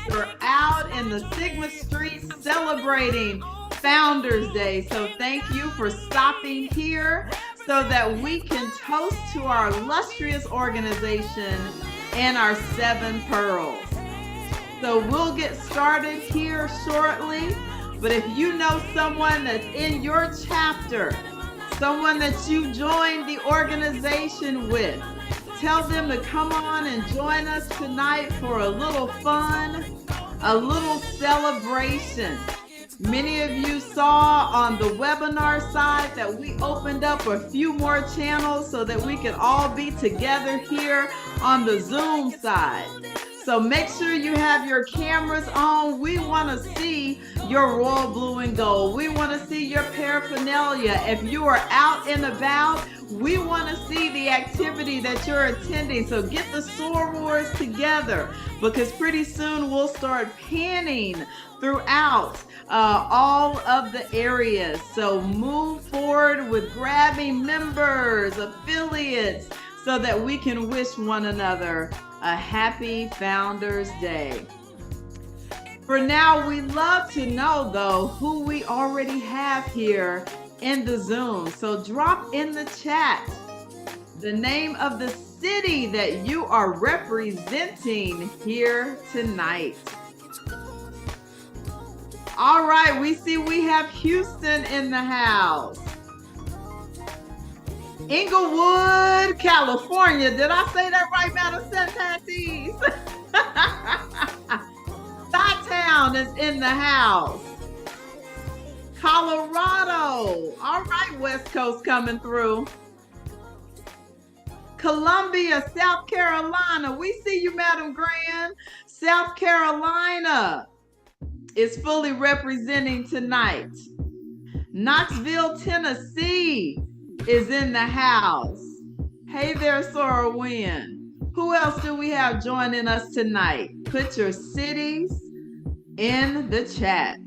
we're out in the Sigma Street celebrating Founders Day. So thank you for stopping here so that we can toast to our illustrious organization and our 7 pearls. So we'll get started here shortly, but if you know someone that's in your chapter, someone that you joined the organization with, tell them to come on and join us tonight for a little fun, a little celebration. Many of you saw on the webinar side that we opened up a few more channels so that we can all be together here on the Zoom side. So make sure you have your cameras on. We want to see your royal blue and gold. We want to see your paraphernalia. If you are out and about, we want to see the activity that you're attending. So get the sorors together because pretty soon we'll start panning throughout all of the areas. So move forward with grabbing members, affiliates, so that we can wish one another a happy Founders Day. For now, we love to know though who we already have here in the Zoom. So drop in the chat the name of the city that you are representing here tonight. All right, we see we have Houston in the house. Inglewood, California. Did I say that right, Madam Santatis? Town is in the house. Colorado. All right, West Coast coming through. Columbia, South Carolina. We see you, Madam Grand. South Carolina is fully representing tonight. Knoxville, Tennessee is in the house. Hey there, Sora Wynn. Who else do we have joining us tonight? Put your cities in the chat.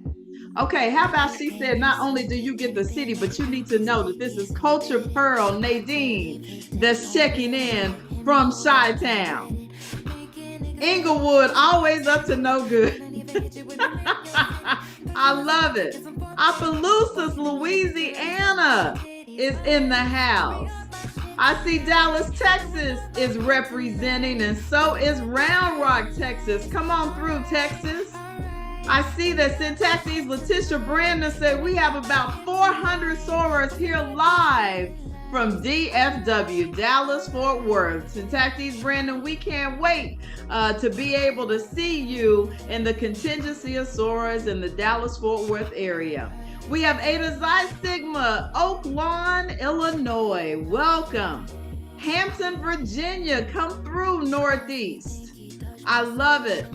Okay, how about she said not only do you get the city, but you need to know that this is Culture Pearl Nadine that's checking in from Chi-Town. Inglewood, always up to no good. I love it. Opelousas, Louisiana is in the house. I see Dallas, Texas is representing, and so is Round Rock, Texas. Come on through, Texas. I see that Syntaxis Letitia Brandon said we have about 400 sorors here live from DFW, Dallas, Fort Worth. Syntaxis Brandon, we can't wait to be able to see you in the contingency of sorors in the Dallas, Fort Worth area. We have Eta Xi Sigma, Oak Lawn, Illinois. Welcome. Hampton, Virginia, come through Northeast. I love it.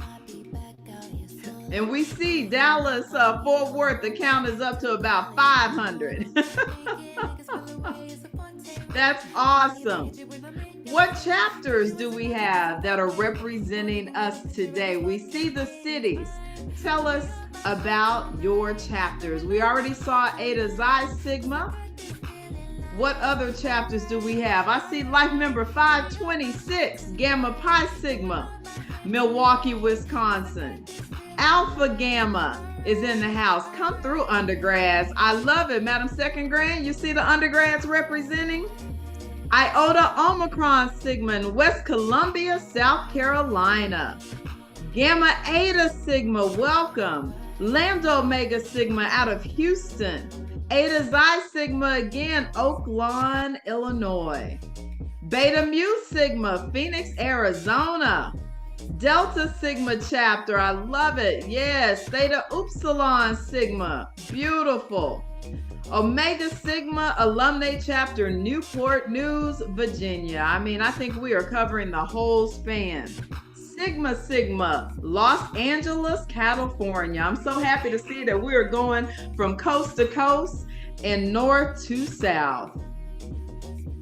And we see Dallas, Fort Worth, the count is up to about 500. That's awesome. What chapters do we have that are representing us today? We see the cities. Tell us about your chapters. We already saw Eta Xi Sigma. What other chapters do we have? I see Life Member 526, Gamma Pi Sigma, Milwaukee, Wisconsin. Alpha Gamma is in the house. Come through, undergrads. I love it. Madam Second Grand, you see the undergrads representing? Iota Omicron Sigma in West Columbia, South Carolina. Gamma Eta Sigma, welcome. Lambda Omega Sigma out of Houston. Eta Xi Sigma again, Oak Lawn, Illinois. Beta Mu Sigma, Phoenix, Arizona. Delta Sigma chapter, I love it. Yes, Theta Upsilon Sigma, beautiful. Omega Sigma Alumni Chapter, Newport News, Virginia. I mean, I think we are covering the whole span. Sigma Sigma, Los Angeles, California. I'm so happy to see that we are going from coast to coast and north to south.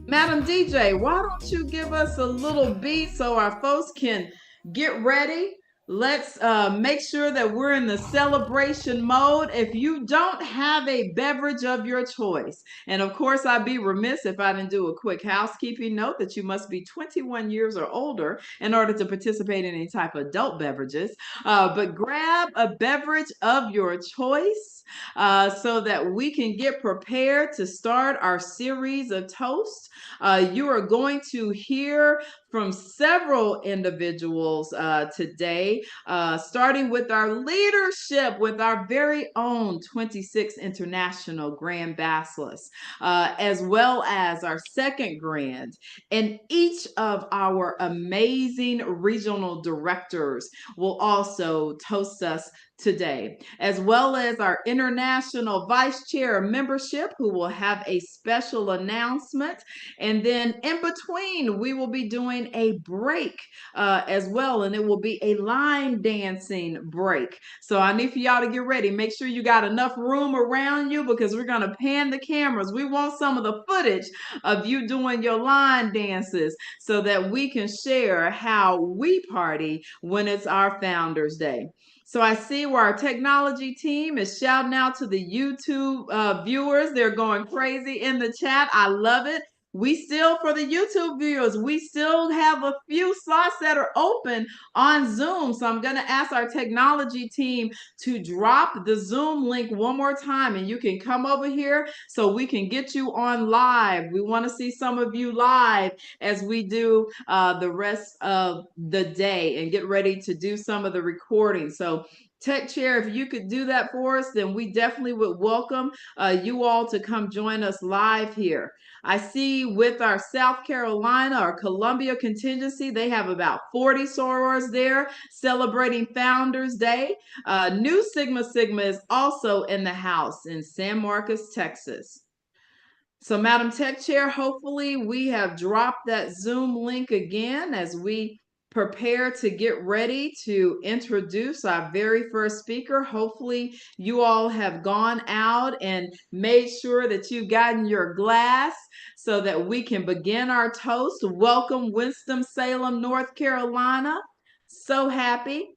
Madam DJ, why don't you give us a little beat so our folks can get ready Let's make sure that we're in the celebration mode. If you don't have a beverage of your choice, and of course, I'd be remiss if I didn't do a quick housekeeping note that you must be 21 years or older in order to participate in any type of adult beverages. But grab a beverage of your choice so that we can get prepared to start our series of toasts. You are going to hear from several individuals today, starting with our leadership with our very own 26th International Grand Basilisk, as well as our second Grand, and each of our amazing regional directors will also toast us today, as well as our international vice chair membership, who will have a special announcement. And then in between, we will be doing a break as well, and it will be a line dancing break. So I need for y'all to get ready. Make sure you got enough room around you, because we're going to pan the cameras. We want some of the footage of you doing your line dances so that we can share how we party when it's our Founders Day. So I see where our technology team is shouting out to the YouTube viewers. They're going crazy in the chat. I love it. We still, for the YouTube viewers, we still have a few slots that are open on Zoom. So I'm going to ask our technology team to drop the Zoom link one more time, and you can come over here so we can get you on live. We want to see some of you live as we do the rest of the day and get ready to do some of the recording. So Tech Chair, if you could do that for us, then we definitely would welcome you all to come join us live here. I see with our South Carolina or Columbia contingency, they have about 40 sorors there celebrating Founders Day. New Sigma Sigma is also in the house in San Marcos, Texas. So, Madam Tech Chair, hopefully we have dropped that Zoom link again as we prepare to get ready to introduce our very first speaker. Hopefully you all have gone out and made sure that you've gotten your glass so that we can begin our toast. Welcome, Winston-Salem, North Carolina. So happy.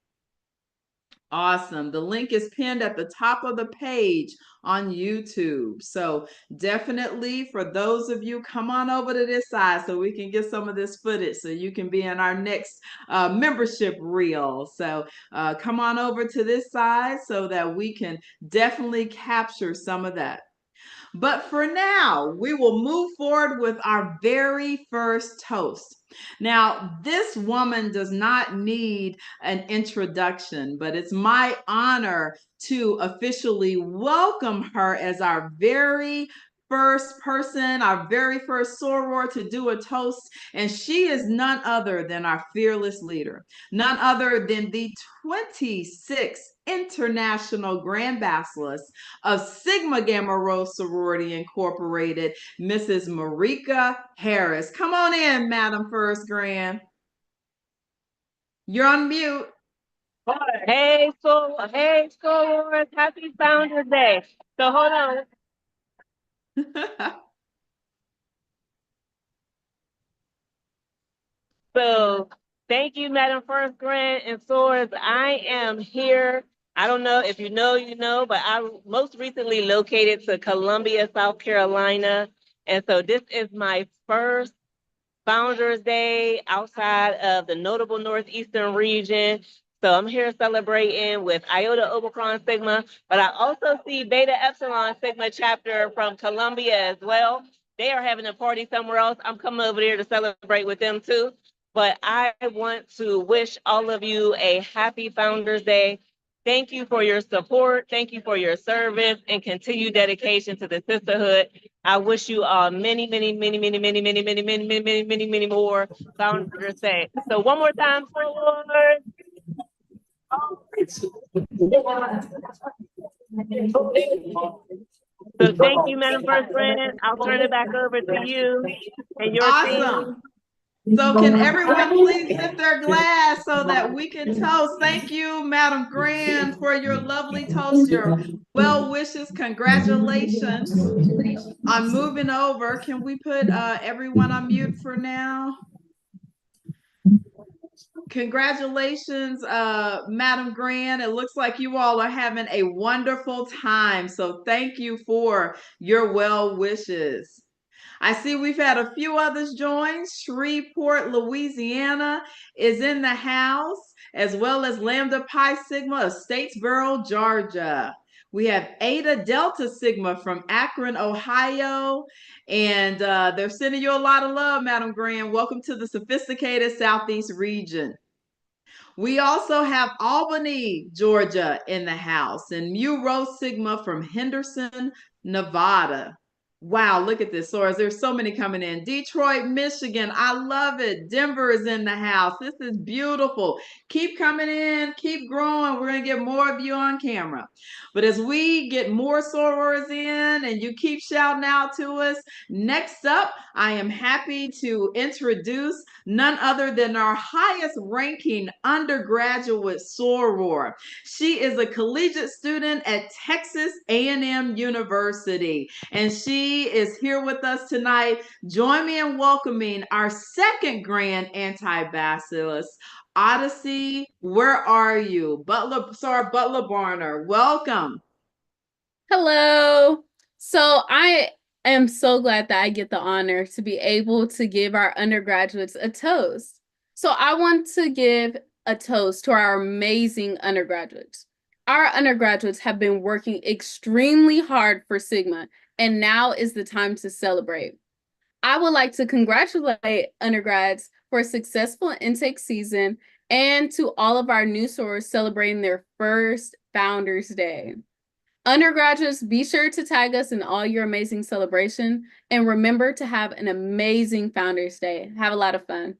Awesome. The link is pinned at the top of the page on YouTube. So definitely, for those of you, come on over to this side so we can get some of this footage so you can be in our next membership reel. So come on over to this side so that we can definitely capture some of that. But for now, we will move forward with our very first toast. Now, this woman does not need an introduction, but it's my honor to officially welcome her as our very first person, our very first soror to do a toast. And she is none other than our fearless leader, none other than the 26th International Grand Basilisk of Sigma Gamma Rho Sorority Incorporated, Mrs. Marika Harris. Come on in, Madam First Grand. You're on mute. Hey, sorors, happy Founders Day. So hold on. So thank you, Madam First Grand and sorors. I am here. I don't know if you know, but I most recently located to Columbia, South Carolina. And so this is my first Founders Day outside of the notable Northeastern region. So I'm here celebrating with Iota Omicron Sigma, but I also see Beta Epsilon Sigma chapter from Columbia as well. They are having a party somewhere else. I'm coming over there to celebrate with them too. But I want to wish all of you a happy Founders Day. Thank you for your support. Thank you for your service and continued dedication to the sisterhood. I wish you all many more Founders Day. So one more time, forward. So thank you, Madam First Grand. I'll turn it back over to you and your Awesome. team. So can everyone please lift their glass so that we can toast? Thank you, Madam Grand, for your lovely toast, your well wishes, congratulations on moving over. Can we put everyone on mute for now? Congratulations, Madam Grand. It looks like you all are having a wonderful time. So thank you for your well wishes. I see we've had a few others join. Shreveport, Louisiana is in the house, as well as Lambda Pi Sigma of Statesboro, Georgia. We have Eta Delta Sigma from Akron, Ohio, and they're sending you a lot of love, Madam Graham. Welcome to the sophisticated Southeast region. We also have Albany, Georgia in the house, and Mu Rho Sigma from Henderson, Nevada. Wow, look at this, Soares. There's so many coming in. Detroit, Michigan. I love it. Denver is in the house. This is beautiful. Keep coming in. Keep growing. We're going to get more of you on camera. But as we get more sorors in and you keep shouting out to us, next up, I am happy to introduce none other than our highest ranking undergraduate soror. She is a collegiate student at Texas A&M University, and she is here with us tonight. Join me in welcoming our second grand antibacillus, Odyssey. Where are you? Butler Barner, welcome. Hello. So I am so glad that I get the honor to be able to give our undergraduates a toast. So I want to give a toast to our amazing undergraduates. Our undergraduates have been working extremely hard for Sigma, and now is the time to celebrate. I would like to congratulate undergrads for a successful intake season and to all of our new sorors celebrating their first Founders Day. Undergraduates, be sure to tag us in all your amazing celebration, and remember to have an amazing Founders Day. Have a lot of fun.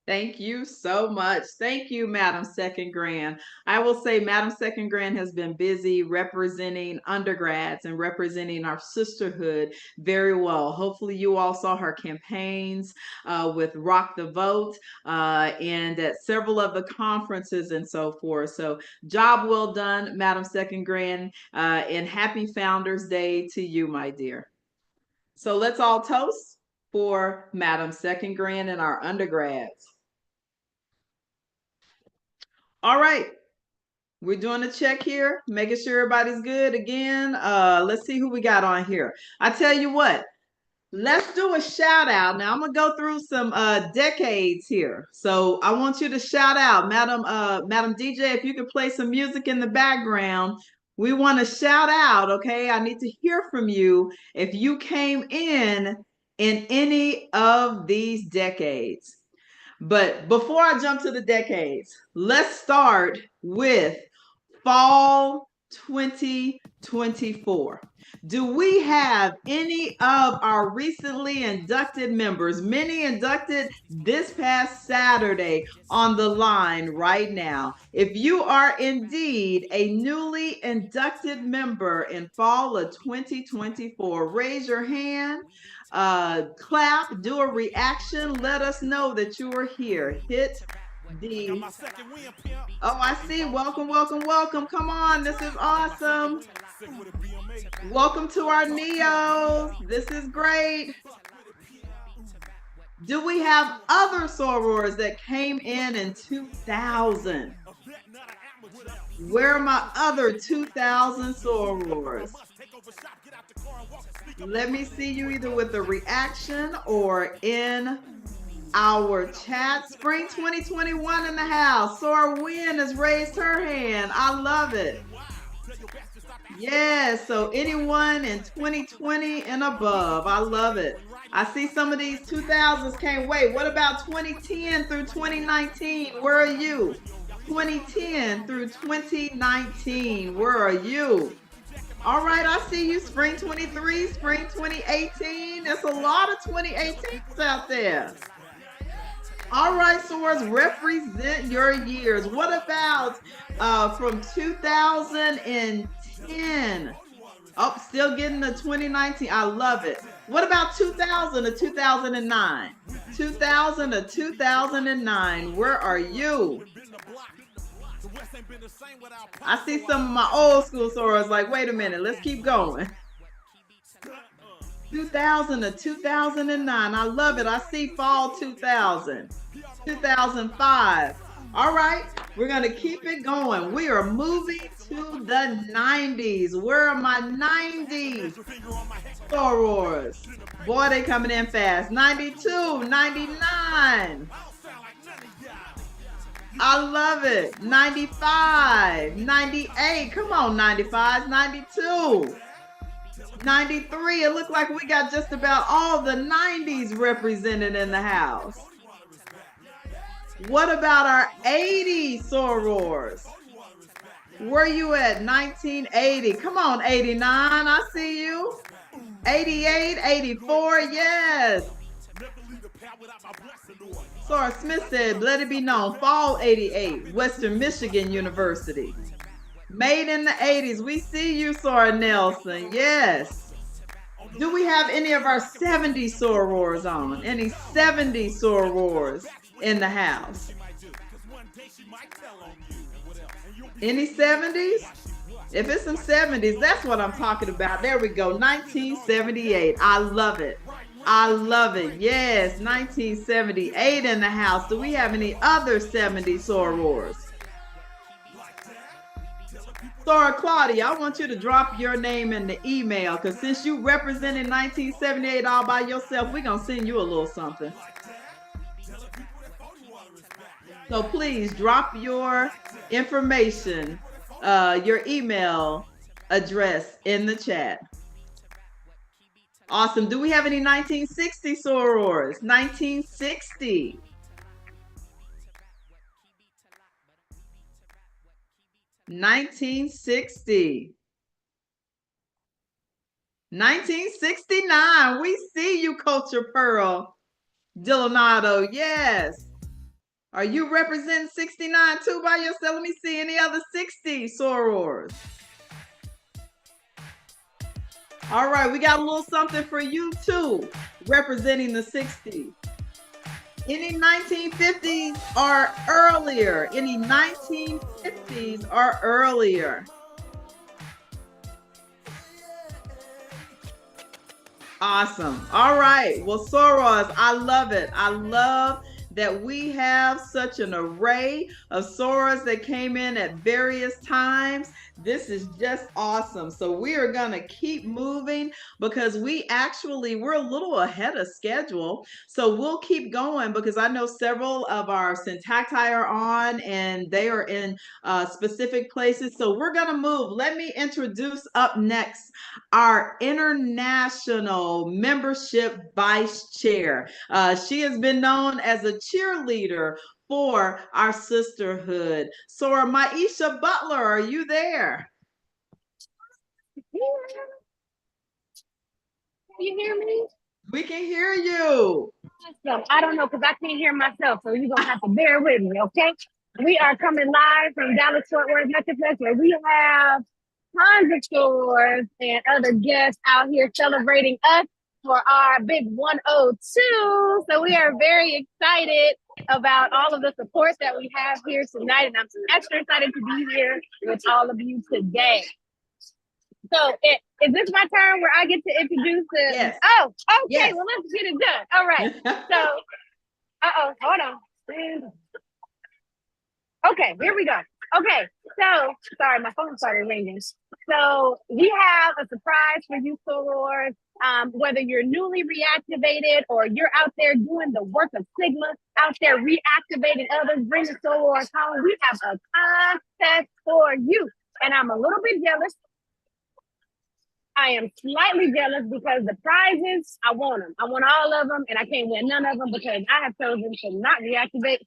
Thank you so much. Thank you, Madam Second Grand. I will say Madam Second Grand has been busy representing undergrads and representing our sisterhood very well. Hopefully you all saw her campaigns with Rock the Vote and at several of the conferences and so forth. So job well done, Madam Second Grand, and happy Founders Day to you, my dear. So let's all toast for Madam Second Grand and our undergrads. All right, we're doing a check here, making sure everybody's good again. Let's see who we got on here. I tell you what, let's do a shout out. Now I'm gonna go through some decades here. So I want you to shout out, Madam DJ, if you could play some music in the background. We want to shout out, okay? I need to hear from you if you came in any of these decades. But before I jump to the decades, let's start with fall 2024. Do we have any of our recently inducted members, many inducted this past Saturday, on the line right now? If you are indeed a newly inducted member in fall of 2024, raise your hand. Clap, do a reaction, let us know that you are here. Hit the oh, I see. Welcome, welcome, welcome. Come on, this is awesome. Welcome to our neos. This is great. Do we have other sorors that came in 2000? Where are my other 2000 sorors? Let me see you either with a reaction or in our chat. Spring 2021 in the house. Sora Wynn has raised her hand. I love it. Yes, so anyone in 2020 and above. I love it. I see some of these 2000s can't wait. What about 2010 through 2019? Where are you? 2010 through 2019. Where are you? All right, I see you. Spring 23, spring 2018. There's a lot of 2018s out there. All right, sorors, represent your years. What about from 2010? Oh, still getting the 2019. I love it. What about 2000 to 2009? 2000 to 2009. Where are you? I see some of my old school sorors like, wait a minute, let's keep going. 2000 to 2009. I love it. I see fall 2000, 2005. All right, we're going to keep it going. We are moving to the 90s. Where are my 90s sorors? Boy, they coming in fast. 92, 99. I love it. 95, 98. Come on, 95, 92. 93. It looked like we got just about all the 90s represented in the house. What about our 80s sorors? Where you at? 1980. Come on, 89. I see you. 88, 84. Yes. Sora Smith said, let it be known, fall 88, Western Michigan University. Made in the 80s. We see you, Sora Nelson. Yes. Do we have any of our 70s sorors on? Any 70s sorors in the house? Any 70s? If it's some 70s, that's what I'm talking about. There we go. 1978. I love it. I love it. Yes, 1978 in the house. Do we have any other 70s sorors? Sora Claudia, I want you to drop your name in the email, because since you represented 1978 all by yourself, we're going to send you a little something. So please drop your information, your email address in the chat. Awesome. Do we have any 1960 sorors? 1960. $1960. 1969. We see you, Culture Pearl Dillonado. Yes. Are you representing 69 too by yourself? Let me see any other 60 sorors. All right, we got a little something for you too, representing the 60s. Any 1950s or earlier? Any 1950s or earlier? Awesome. All right. Well, Soros, I love it. I love that we have such an array of Soros that came in at various times. This is just awesome. So we are going to keep moving because we're a little ahead of schedule. So we'll keep going because I know several of our syntacti are on and they are in specific places. So we're going to move. Let me introduce up next our international membership vice chair. She has been known as a cheerleader for our sisterhood. Sora Maisha Butler, are you there? Can you hear me? We can hear you. Awesome. I don't know because I can't hear myself, so you're gonna have to bear with me, okay? We are coming live from Dallas Fort Worth Metroplex, where we have tons of stores and other guests out here celebrating us for our big 102. So we are very excited about all of the support that we have here tonight, and I'm extra excited to be here with all of you today. So is this my turn where I get to introduce the? Yes. Oh, okay. Yes. Well, let's get it done. All right. So, hold on. Okay, here we go. Okay, so sorry, my phone started ringing. So we have a surprise for you, sorors. Whether you're newly reactivated or you're out there doing the work of Sigma, out there reactivating others, bringing sorors home, we have a contest for you. And I'm a little bit jealous. I am slightly jealous because the prizes, I want them. I want all of them, and I can't win none of them because I have chosen to not reactivate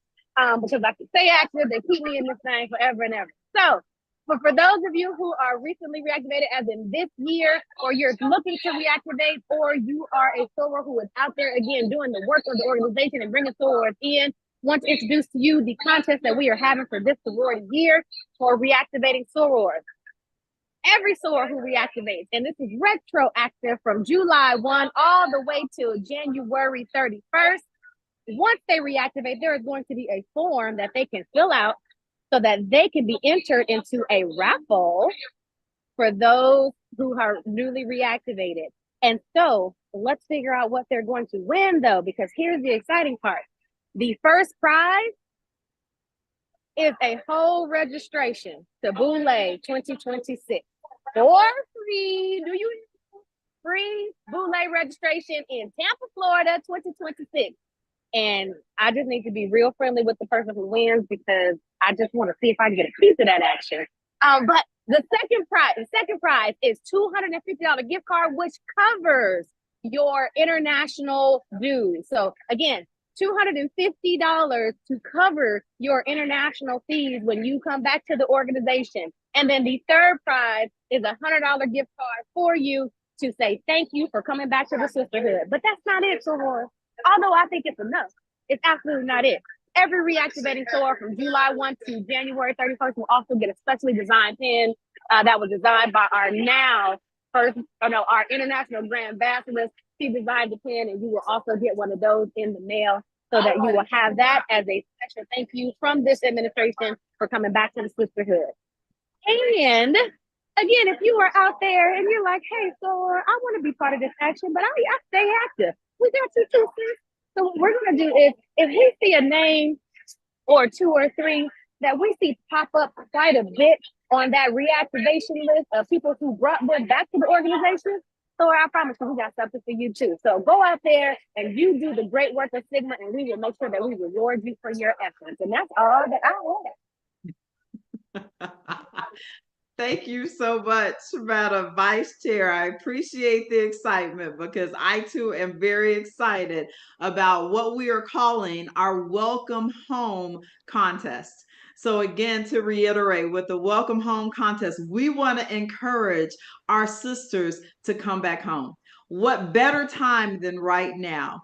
because I can stay active. They keep me in this thing forever and ever. So, but for those of you who are recently reactivated, as in this year, or you're looking to reactivate, or you are a soror who is out there, again, doing the work of the organization and bringing sorors in, want to introduce to you the contest that we are having for this sorority year for reactivating sorors. Every soror who reactivates, and this is retroactive from July 1 all the way till January 31st. Once they reactivate, there is going to be a form that they can fill out so that they can be entered into a raffle for those who are newly reactivated. And so let's figure out what they're going to win, though, because here's the exciting part. The first prize is a whole registration to Boule 2026 for free. Do you free Boule registration in Tampa, Florida, 2026? And I just need to be real friendly with the person who wins because I just want to see if I can get a piece of that action. But the second prize is $250 gift card, which covers your international dues. So again, $250 to cover your international fees when you come back to the organization. And then the third prize is a $100 gift card for you to say thank you for coming back to the sisterhood. But that's not it, Soror. Although I think it's enough, it's absolutely not it. Every reactivating soror from July 1 to January 31st will also get a specially designed pin that was designed by our our international grand ambassadors. She designed the pin, and you will also get one of those in the mail so that you will have that as a special thank you from this administration for coming back to the sisterhood. And again, if you are out there and you're like, hey, soror, I want to be part of this action, but I stay active. We got you too, sis. So what we're gonna do is, if we see a name or two or three that we see pop up quite a bit on that reactivation list of people who brought them back to the organization, so I promise you, we got something for you too. So go out there and you do the great work of Sigma, and we will make sure that we reward you for your efforts. And that's all that I want. Thank you so much, Madam Vice Chair. I appreciate the excitement because I too am very excited about what we are calling our Welcome Home contest. So again, to reiterate, with the Welcome Home contest, we want to encourage our sisters to come back home. What better time than right now?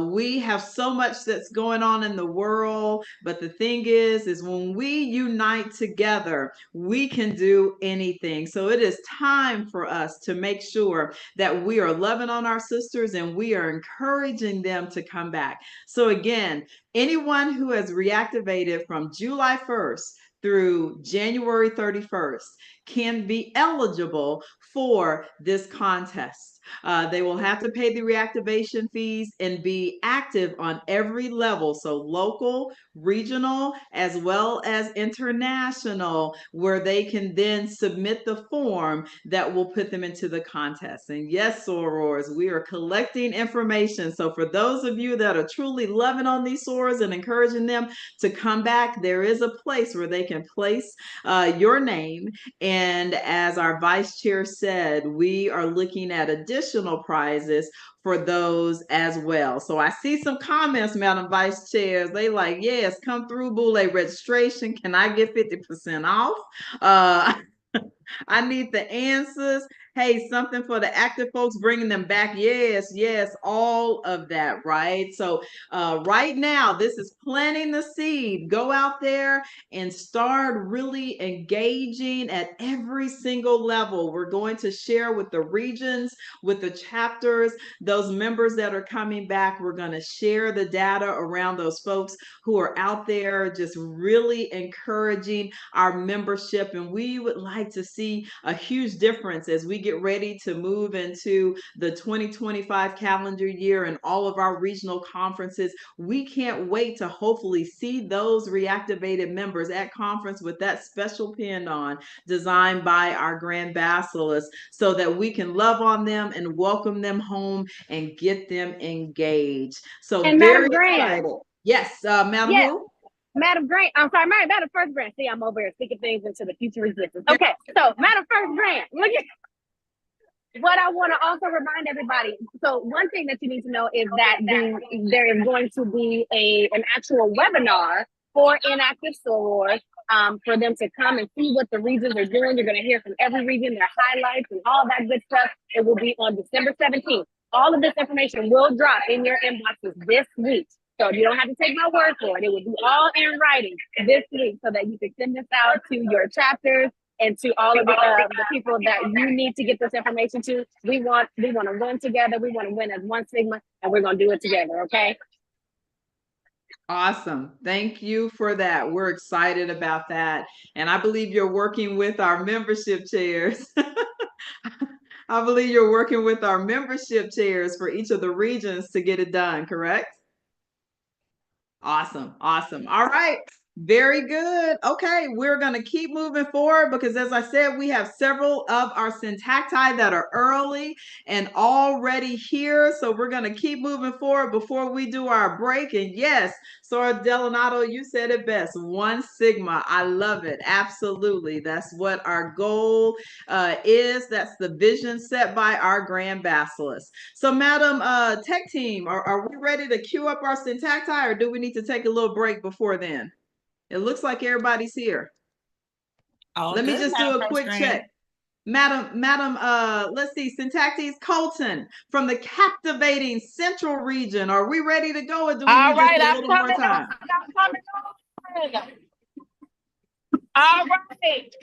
We have so much that's going on in the world, but the thing is when we unite together, we can do anything. So it is time for us to make sure that we are loving on our sisters and we are encouraging them to come back. So again, anyone who has reactivated from July 1st through January 31st can be eligible for this contest. They will have to pay the reactivation fees and be active on every level. So local, regional, as well as international, where they can then submit the form that will put them into the contest. And yes, sorors, we are collecting information. So for those of you that are truly loving on these sorors and encouraging them to come back, there is a place where they can place your name. And as our vice chair said, we are looking at additional prizes for those as well. So I see some comments, Madam Vice Chairs. They like, yes, come through Boule registration. Can I get 50% off? I need the answers. Hey, something for the active folks, bringing them back. Yes, yes, all of that, right? So right now, this is planting the seed. Go out there and start really engaging at every single level. We're going to share with the regions, with the chapters, those members that are coming back. We're going to share the data around those folks who are out there just really encouraging our membership. And we would like to see a huge difference as we get ready to move into the 2025 calendar year and all of our regional conferences. We can't wait to hopefully see those reactivated members at conference with that special pin on designed by our grand basilisks so that we can love on them and welcome them home and get them engaged. So and very Madam Grant. excited. Yes, Madam Yes. who? Madam Grant, I'm sorry, Madam First Grant. See, I'm over here speaking things into the future existence. Okay, so Madam First Grant, look at what I want to also remind everybody. So one thing that you need to know is that there is going to be an actual webinar for inactive sorors for them to come and see what the regions are doing. You're going to hear from every region, their highlights and all that good stuff. It will be on December 17th. All of this information will drop in your inboxes this week. So you don't have to take my word for it. It will be all in writing this week so that you can send this out to your chapters and to all of the people that you need to get this information to. We want to win together. We want to win as one Sigma, and we're going to do it together, okay? Awesome. Thank you for that. We're excited about that. And I believe you're working with our membership chairs. I believe you're working with our membership chairs for each of the regions to get it done, correct? Awesome. Awesome. All right. Very good. Okay, we're going to keep moving forward because, as I said, we have several of our syntacti that are early and already here. So we're going to keep moving forward before we do our break. And yes, Sora Delanato, you said it best. 1 sigma. I love it. Absolutely. That's what our goal is. That's the vision set by our Grand Basilisk. So, Madam Tech Team, are we ready to queue up our syntacti, or do we need to take a little break before then? It looks like everybody's here. Let me just do a quick check. Madam, let's see, Syntactics Colton from the captivating Central region. Are we ready to go, or do we need just a little more time? All right.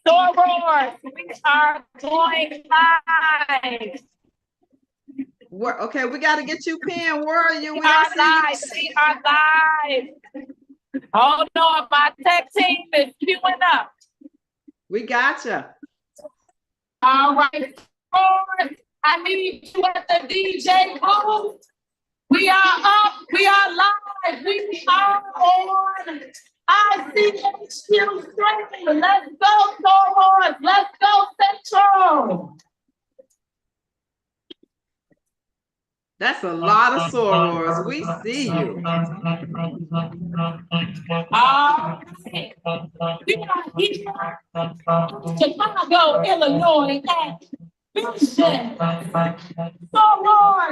Sorors, we are going live. Okay, we got to get you pinned. Where are you? We are live. We are live. Hold on, my tech team is queuing up. We gotcha. All right, I need you at the DJ booth. We are up. We are live. We are on ICHQ stream. Let's go, Sorors. Let's go, Central. That's a lot of sorors. We see you. All right. We are here, Chicago, Illinois, at Vision. Soror.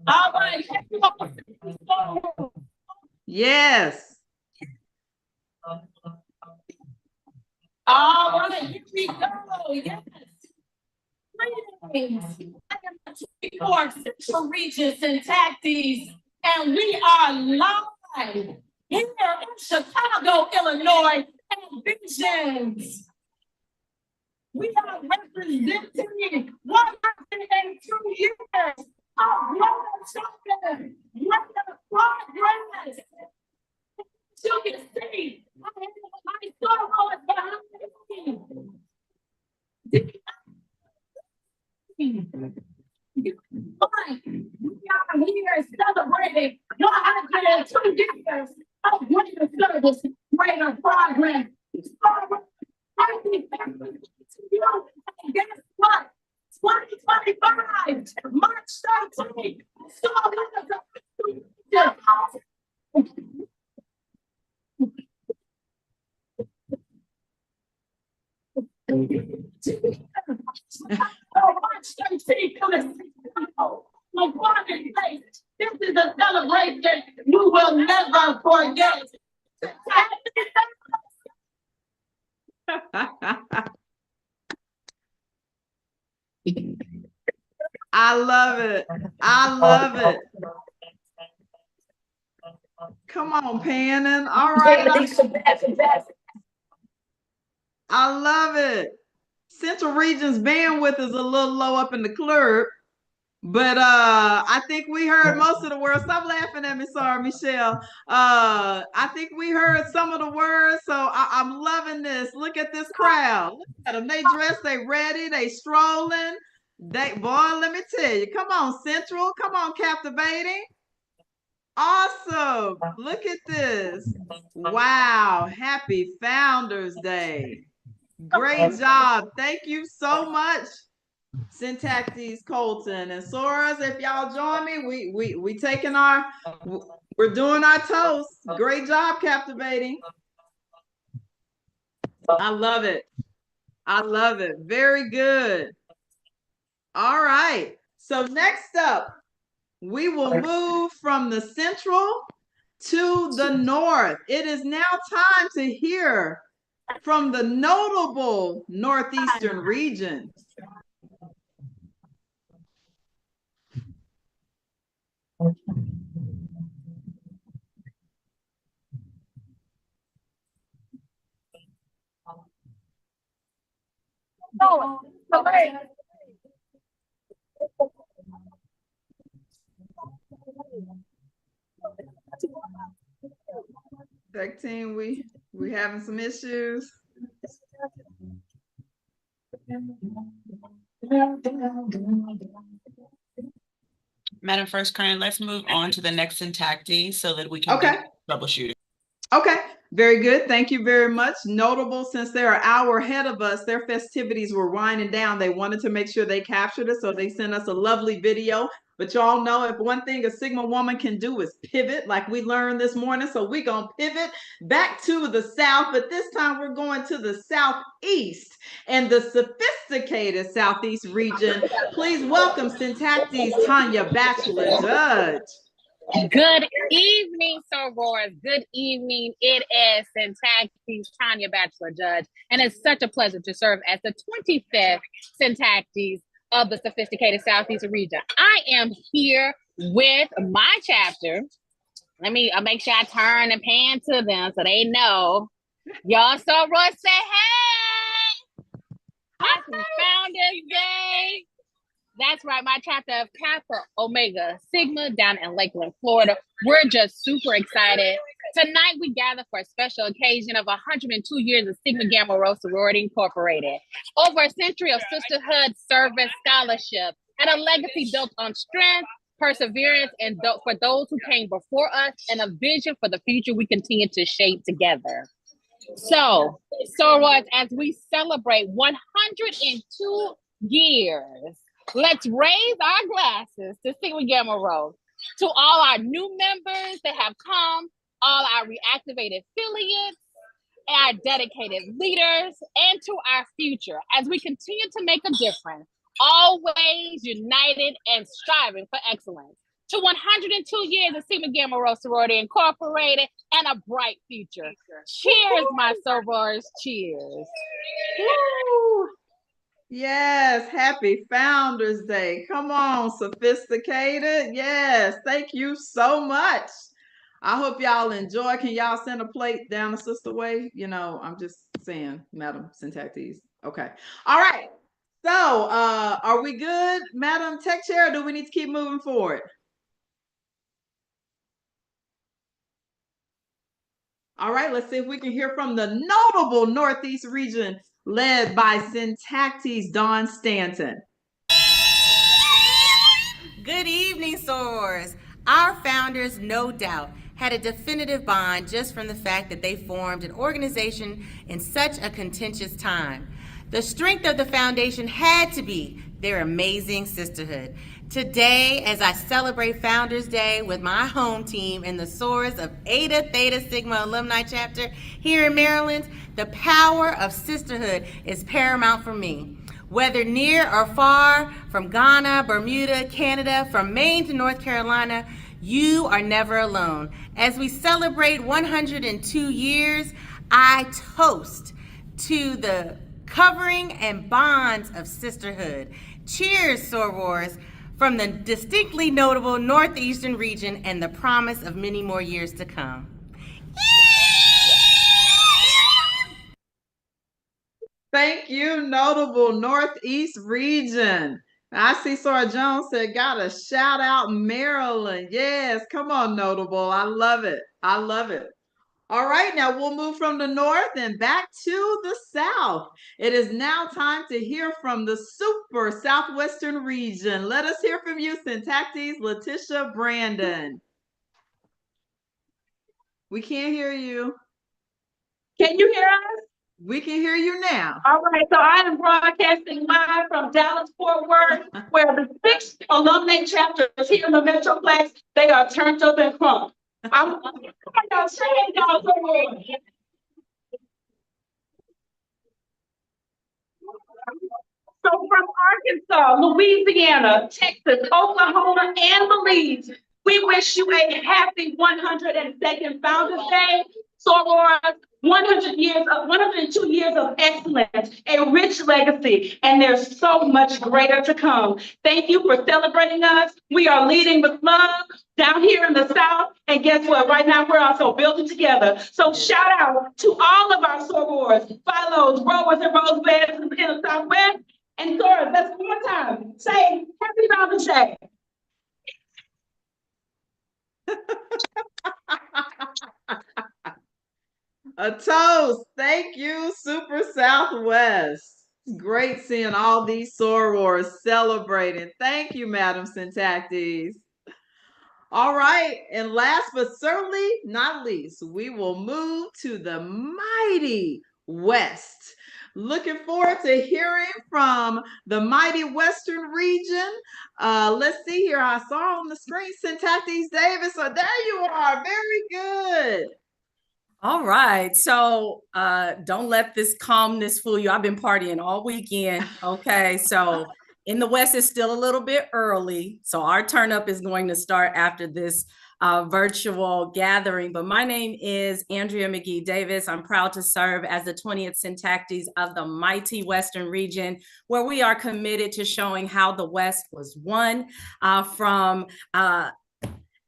All right. Yes. All right, here we go. Yes. Greetings. I am the 24 Central Region Syntactics, and we are live here in Chicago, Illinois, at Visions. We are representing 102 years of growth, progress. You can see my sorrow is behind me. We are here celebrating 102 years of greater service, greater progress. And guess what? 2025, March 13th, this is a celebration you will never forget. I love it. I love it. Come on, Pannon. All right. I love it. Central Region's bandwidth is a little low up in the club, but I think we heard most of the words. Stop laughing at me, sorry, Michelle. I think we heard some of the words, so I'm loving this. Look at this crowd. Look at them. They dressed, they ready, they strolling. Boy, let me tell you. Come on, Central. Come on, captivating. Awesome. Look at this. Wow. Happy Founders Day. Great job. Thank you so much, Syntactics Colton and Soras. If y'all join me, we taking we're doing our toast. Great job, captivating. I love it. I love it. Very good. All right. So next up, we will move from the central to the north. It is now time to hear from the notable northeastern region. Tech team, we We having some issues. Madam First Current, let's move on to the next syntactee so that we can do troubleshooting. Okay, very good. Thank you very much. Notable, since they're an hour ahead of us, their festivities were winding down. They wanted to make sure they captured it, so they sent us a lovely video. But y'all know if one thing a Sigma woman can do is pivot, like we learned this morning. So we're going to pivot back to the South, but this time we're going to the Southeast and the sophisticated Southeast region. Please welcome Syntacti's Tanya Batchelor Judge. Good evening, sorors. Good evening. It is Syntacti's Tanya Batchelor Judge, and it's such a pleasure to serve as the 25th Syntactis of the Sophisticated Southeast region. I am here with my chapter. Let me make sure I turn and pan to them so they know. Y'all sorors say hey! Happy Founders Day! That's right, my chapter of Kappa Omega Sigma down in Lakeland, Florida. We're just super excited. Tonight we gather for a special occasion of 102 years of Sigma Gamma Rho Sorority Incorporated. Over a century of sisterhood, service, scholarship, and a legacy built on strength, perseverance, and for those who came before us, and a vision for the future we continue to shape together. So, sorors, as we celebrate 102 years, let's raise our glasses to Sigma Gamma Rho, to all our new members that have come, all our reactivated affiliates, our dedicated leaders, and to our future as we continue to make a difference, always united and striving for excellence. To 102 years of Sigma Gamma Rho Sorority Incorporated and a bright future. Cheers, my sorors. Cheers. Woo! Yes, happy Founders Day. Come on, sophisticated. Yes, thank you so much. I hope y'all enjoy. Can y'all send a plate down the sister way? You know, I'm just saying, Madam Syntactis. Okay. All right. So, are we good, Madam Tech Chair, or do we need to keep moving forward? All right, let's see if we can hear from the notable Northeast region led by Syntacti's Dawn Stanton. Good evening, sorors. Our founders, no doubt, had a definitive bond just from the fact that they formed an organization in such a contentious time. The strength of the foundation had to be their amazing sisterhood. Today, as I celebrate Founders Day with my home team and the sorors of Eta Theta Sigma Alumni Chapter here in Maryland, the power of sisterhood is paramount for me. Whether near or far, from Ghana, Bermuda, Canada, from Maine to North Carolina, you are never alone. As we celebrate 102 years, I toast to the covering and bonds of sisterhood. Cheers, sorors, from the distinctly notable Northeastern region and the promise of many more years to come. Thank you, notable Northeast region. I see Sora Jones said, got a shout out Maryland. Yes, come on, notable. I love it. I love it. All right, now we'll move from the north and back to the south. It is now time to hear from the super southwestern region. Let us hear from you, Syntacti's Letitia Brandon. We can't hear you. Can you hear us? We can hear you now. All right, so I am broadcasting live from Dallas, Fort Worth, where the 6th alumni chapter is here in the Metroplex. They are turned up and crunk. I'm gonna say y'all so much. So from Arkansas, Louisiana, Texas, Oklahoma, and Belize, we wish you a happy 102nd Founders Day. Sorors, 102 years of excellence, a rich legacy, and there's so much greater to come. Thank you for celebrating us. We are leading with love down here in the South, and guess what? Right now, we're also building together. So shout out to all of our sorors, Philos, Rowers, and Rosebuds in the Southwest. And sorors, let's one more time. Say, Happy Founders Day. A toast. Thank you, Super Southwest. It's great seeing all these sorors celebrating. Thank you, Madam Syntactes. All right, and last but certainly not least, we will move to the mighty West. Looking forward to hearing from the mighty Western region. Let's see here. I saw on the screen Syntactes Davis. So there you are. Very good. All right. So don't let this calmness fool you. I've been partying all weekend. Okay. So in the West, it's still a little bit early. So our turn up is going to start after this virtual gathering. But my name is Andrea McGee Davis. I'm proud to serve as the 20th Syntactes of the mighty Western region, where we are committed to showing how the West was won from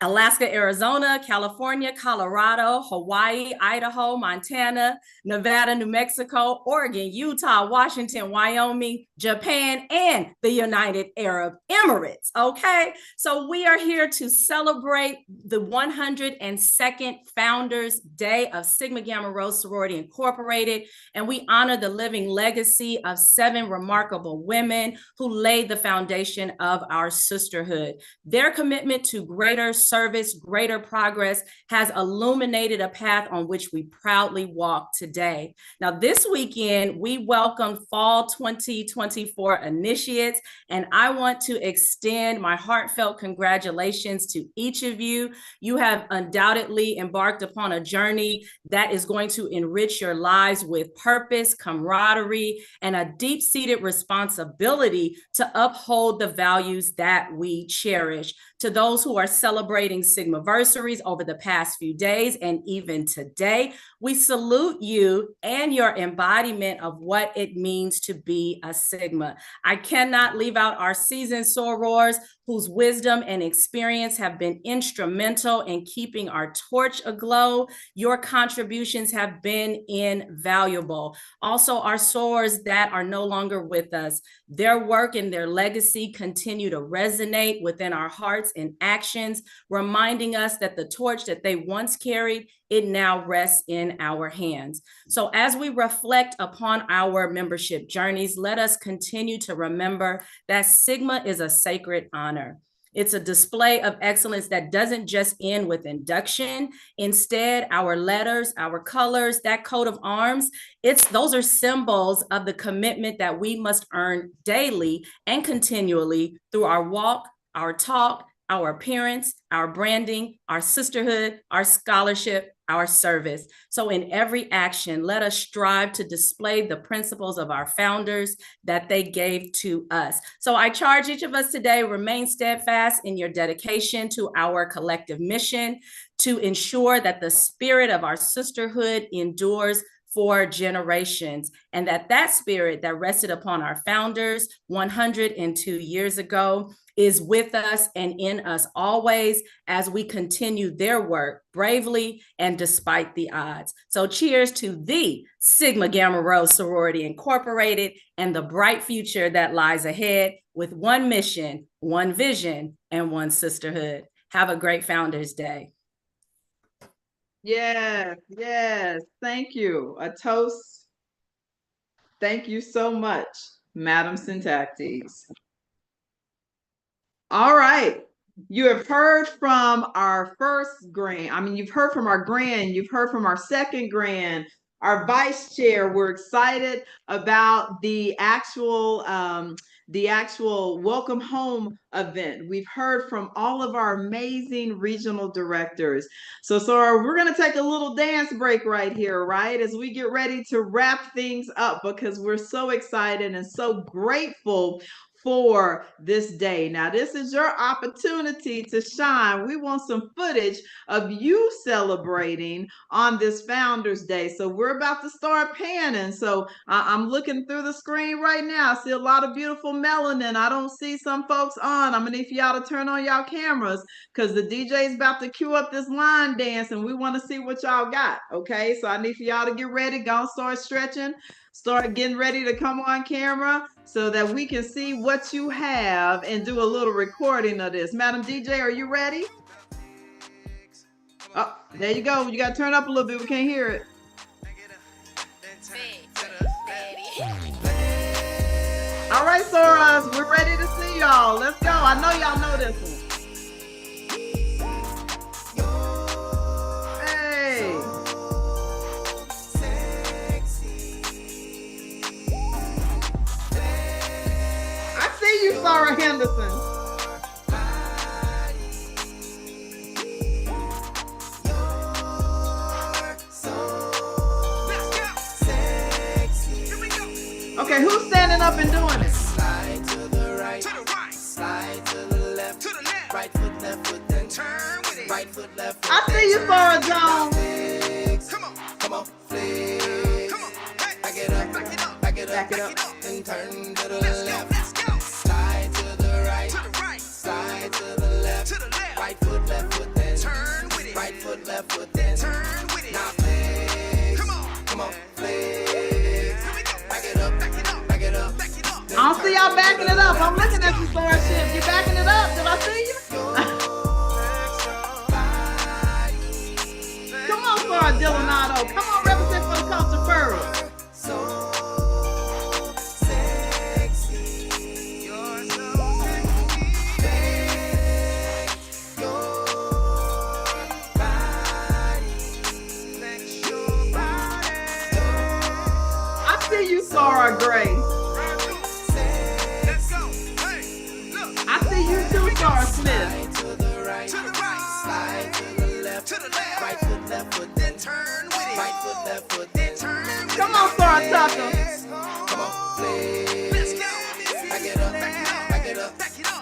Alaska, Arizona, California, Colorado, Hawaii, Idaho, Montana, Nevada, New Mexico, Oregon, Utah, Washington, Wyoming, Japan, and the United Arab Emirates. Okay, so we are here to celebrate the 102nd Founders Day of Sigma Gamma Rho Sorority Incorporated, and we honor the living legacy of 7 remarkable women who laid the foundation of our sisterhood. Their commitment to greater service, greater progress has illuminated a path on which we proudly walk today. Now, this weekend, we welcomed Fall 2024 initiates, and I want to extend my heartfelt congratulations to each of you. You have undoubtedly embarked upon a journey that is going to enrich your lives with purpose, camaraderie, and a deep-seated responsibility to uphold the values that we cherish. To those who are celebrating Sigmaversaries over the past few days and even today, we salute you and your embodiment of what it means to be a Sigma. I cannot leave out our seasoned sorors whose wisdom and experience have been instrumental in keeping our torch aglow. Your contributions have been invaluable. Also, our sorors that are no longer with us, their work and their legacy continue to resonate within our hearts and actions, reminding us that the torch that they once carried, it now rests in our hands. So as we reflect upon our membership journeys, let us continue to remember that Sigma is a sacred honor. It's a display of excellence that doesn't just end with induction. Instead, our letters, our colors, that coat of arms, those are symbols of the commitment that we must earn daily and continually through our walk, our talk, our appearance, our branding, our sisterhood, our scholarship, our service. So in every action, let us strive to display the principles of our founders that they gave to us. So I charge each of us today, remain steadfast in your dedication to our collective mission to ensure that the spirit of our sisterhood endures for generations, and that spirit that rested upon our founders 102 years ago is with us and in us always as we continue their work bravely and despite the odds. So cheers to the Sigma Gamma Rho Sorority Incorporated and the bright future that lies ahead with one mission, one vision, and one sisterhood. Have a great Founders Day. Yes, yes. Thank you. A toast. Thank you so much, Madam Syntactes. All right. You have heard from our first grand. You've heard from our grand. You've heard from our second grand, our vice chair. We're excited about the actual welcome home event. We've heard from all of our amazing regional directors. So we're going to take a little dance break right here, right? As we get ready to wrap things up, because we're so excited and so grateful for this day. Now, this is your opportunity to shine. We want some footage of you celebrating on this Founders Day. So we're about to start panning. So I'm looking through the screen right now. I see a lot of beautiful melanin. I don't see some folks on. I'm gonna need for y'all to turn on y'all cameras because the DJ is about to cue up this line dance and we want to see what y'all got. Okay, so I need for y'all to get ready. Go and start stretching. Start getting ready to come on camera so that we can see what you have and do a little recording of this. Madam DJ, are you ready? Oh, there you go. You got to turn up a little bit. We can't hear it. All right, Soras, we're ready to see y'all. Let's go. I know y'all know this one. Hey. I see you, Sarah Henderson. Okay, who's standing up and doing it? Slide to the right, slide to the left, right foot, left foot, then turn with it. Right foot, left foot. I see you, Sarah Jones. Come on, flex. Come on, back it up, back it up, then turn to the left. Slide to the right, slide to the left, right foot, left foot, then turn with it. Right foot, left foot, then turn with it. Now flex. Come on, flex. I don't see y'all backing it up. I'm looking at you, Sarah Ship. You backing it up? Did I see you? Come on, Sarah Dillonado. Come on, represent for the Coast of Pearl. I see you, Sarah Gray. I see you too, Sarah Smith. To the right, slide to the left, right foot, left foot, then turn with it. Right foot, left foot, then turn with it. Come on, Sarah Tucker. Come on, flex. Let's go. Back it up,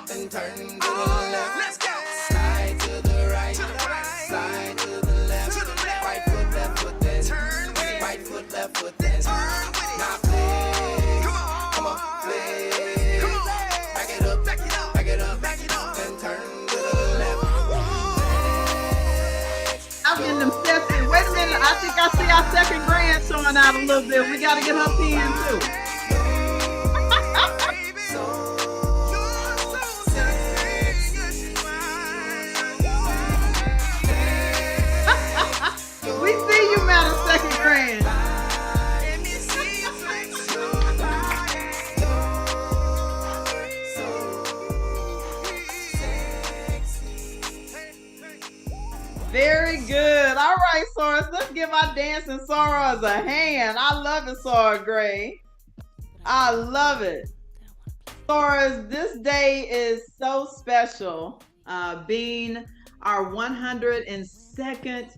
then turn to the left. Let's go. Slide to the right, slide to the left, right foot, left foot, then turn with it. Right foot, left foot, then turn with it. Now flex. Come on, flex. Back it up, then turn to the left. I'm getting them steps in. Wait a minute. I think I see our second grand showing out a little bit. We got to get her pin too. We see you, Madam Second Grand. Very good. All right, Soras. Let's give our dancing Soras a hand. I love it, Sora Gray. I love it. Soras, this day is so special, being our 102nd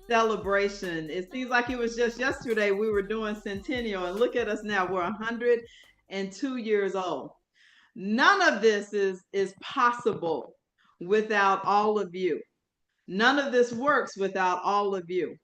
celebration. It seems like it was just yesterday we were doing Centennial, and look at us now. We're 102 years old. None of this is possible without all of you. None of this works without all of you.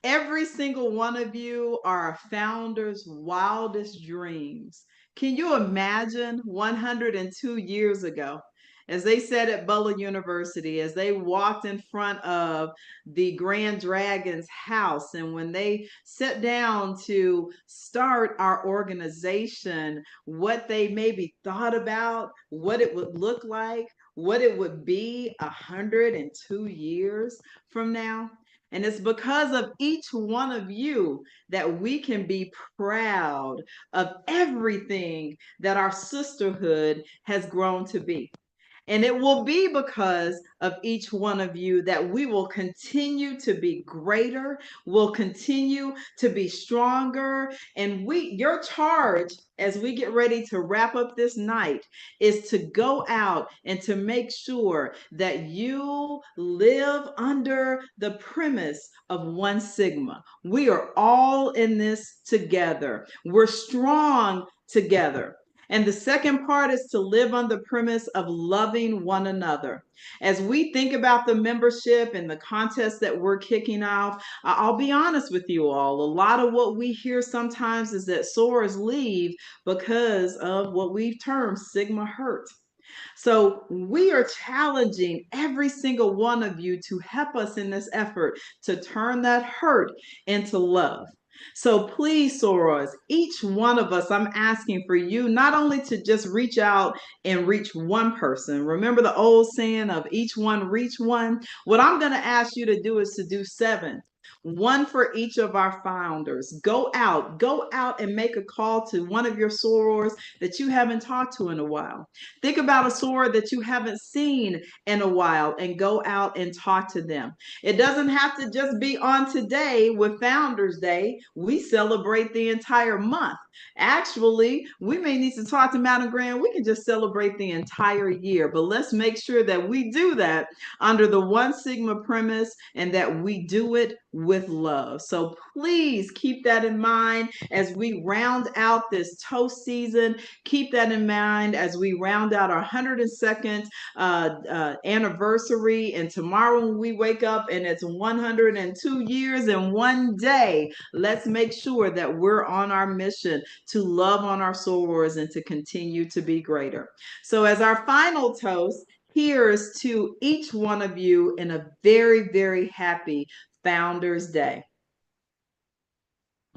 Every single one of you are a founder's wildest dreams. Can you imagine 102 years ago, as they said at Butler University, as they walked in front of the Grand Dragon's house, and when they sat down to start our organization, what they maybe thought about, what it would look like, what it would be 102 years from now? And it's because of each one of you that we can be proud of everything that our sisterhood has grown to be. And it will be because of each one of you that we will continue to be greater, will continue to be stronger. And your charge as we get ready to wrap up this night is to go out and to make sure that you live under the premise of One Sigma. We are all in this together. We're strong together. And the second part is to live on the premise of loving one another. As we think about the membership and the contest that we're kicking off, I'll be honest with you all. A lot of what we hear sometimes is that Soras leave because of what we've termed Sigma hurt. So we are challenging every single one of you to help us in this effort to turn that hurt into love. So please, Soras, each one of us, I'm asking for you not only to just reach out and reach one person. Remember the old saying of each one reach one? What I'm going to ask you to do is to do 7 One for each of our founders. Go out and make a call to one of your sorors that you haven't talked to in a while. Think about a soror that you haven't seen in a while and go out and talk to them. It doesn't have to just be on today with Founders Day. We celebrate the entire month. Actually, we may need to talk to Madam Grant. We can just celebrate the entire year, but let's make sure that we do that under the One Sigma premise and that we do it with love. So please keep that in mind as we round out this toast season. Keep that in mind as we round out our 102nd anniversary. And tomorrow when we wake up and it's 102 years and one day, let's make sure that we're on our mission to love on our sorors and to continue to be greater. So as our final toast, here's to each one of you in a very, very happy Founders Day.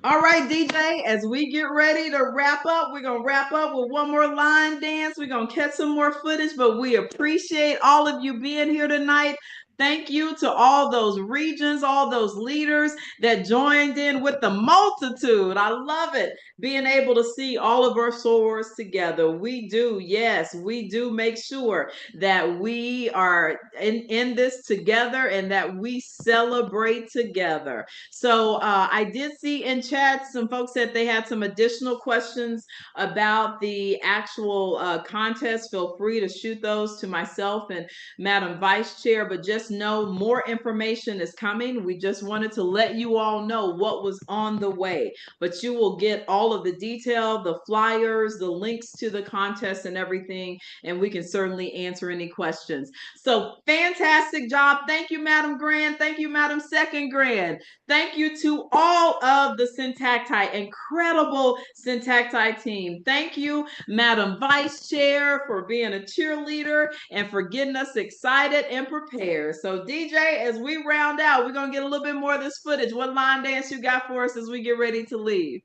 All right, DJ, as we get ready to wrap up, we're going to wrap up with one more line dance. We're going to catch some more footage, but we appreciate all of you being here tonight. Thank you to all those regions, all those leaders that joined in with the multitude. I love it, being able to see all of our sorors together. We do, yes, we do make sure that we are in this together and that we celebrate together. So I did see in chat some folks said they had some additional questions about the actual contest. Feel free to shoot those to myself and Madam Vice Chair, but just know more information is coming. We just wanted to let you all know what was on the way, but you will get all of the detail, the flyers, the links to the contest and everything, and we can certainly answer any questions. So fantastic job. Thank you, Madam Grand. Thank you, Madam Second Grand. Thank you to all of the Syntacti, incredible Syntacti team. Thank you, Madam Vice Chair, for being a cheerleader and for getting us excited and prepared. So DJ, as we round out, we're going to get a little bit more of this footage. What line dance you got for us as we get ready to leave?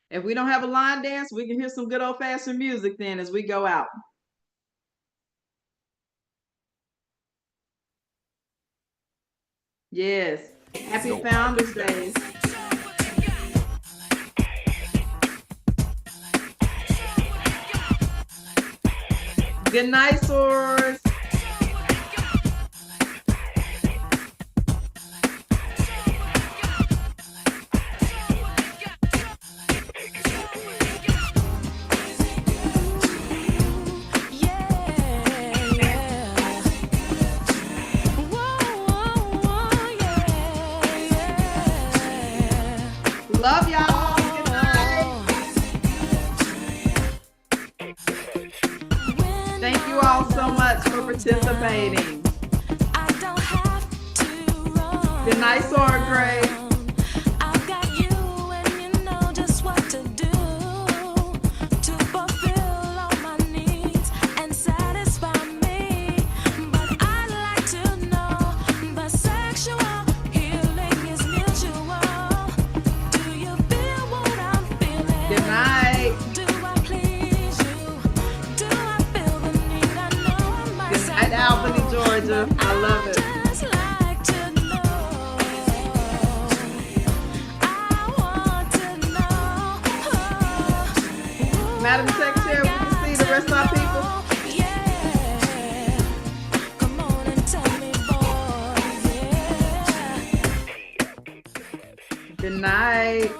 If we don't have a line dance, we can hear some good old-fashioned music then as we go out. Yes. Happy Founders Day. Good night, sorors. Love y'all. Good night. Thank you all so much for participating. Good night, Sora Gray. Georgia. I love it. Madam Secretary, we can see the rest of our people. Good night.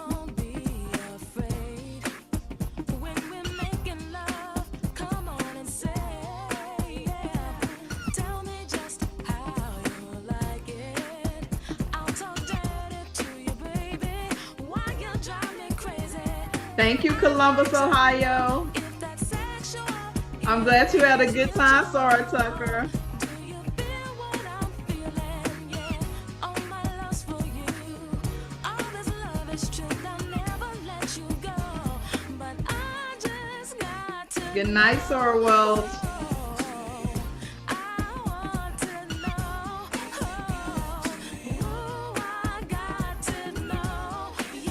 Thank you, Columbus, Ohio. I'm glad you had a good time, Sora Tucker. Good night, Sora Welch.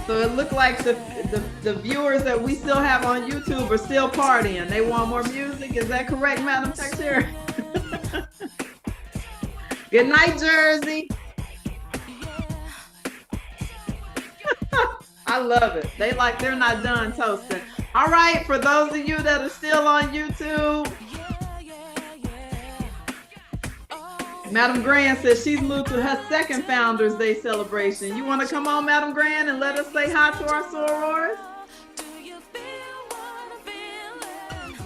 So it looked like the viewers that we still have on YouTube are still partying. They want more music. Is that correct, Madam Secretary? Good night, Jersey. I love it. They're not done toasting. All right, for those of you that are still on YouTube, Madam Grand says she's moved to her second Founders Day celebration. You want to come on, Madam Grand, and let us say hi to our sorors?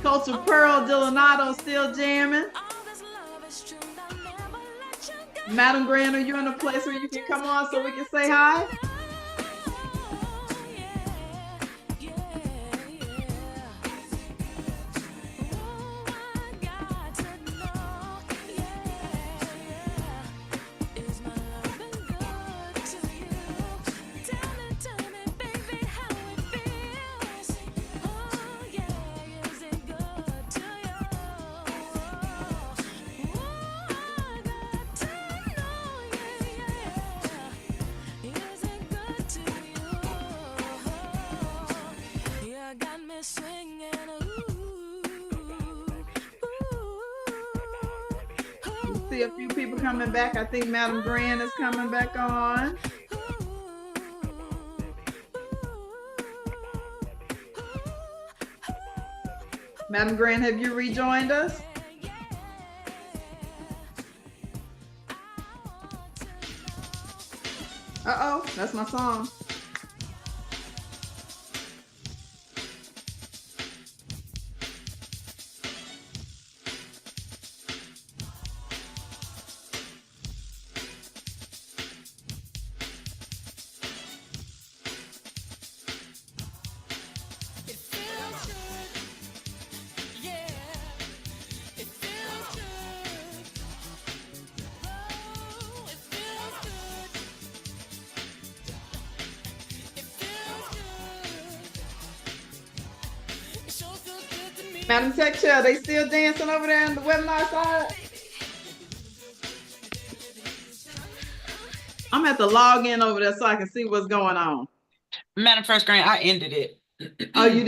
Culture Pearl Dillanato still jamming. Madam Grand, are you in a place where you can come on so we can say hi? See a few people coming back. I think Madam Grand is coming back on. Madam Grand, have you rejoined us? Uh-oh, that's my song. Madam Tech Chair, they still dancing over there on the webinar side? I'm gonna have to log in over there so I can see what's going on. Madam First Grant, I ended it. Oh, you did?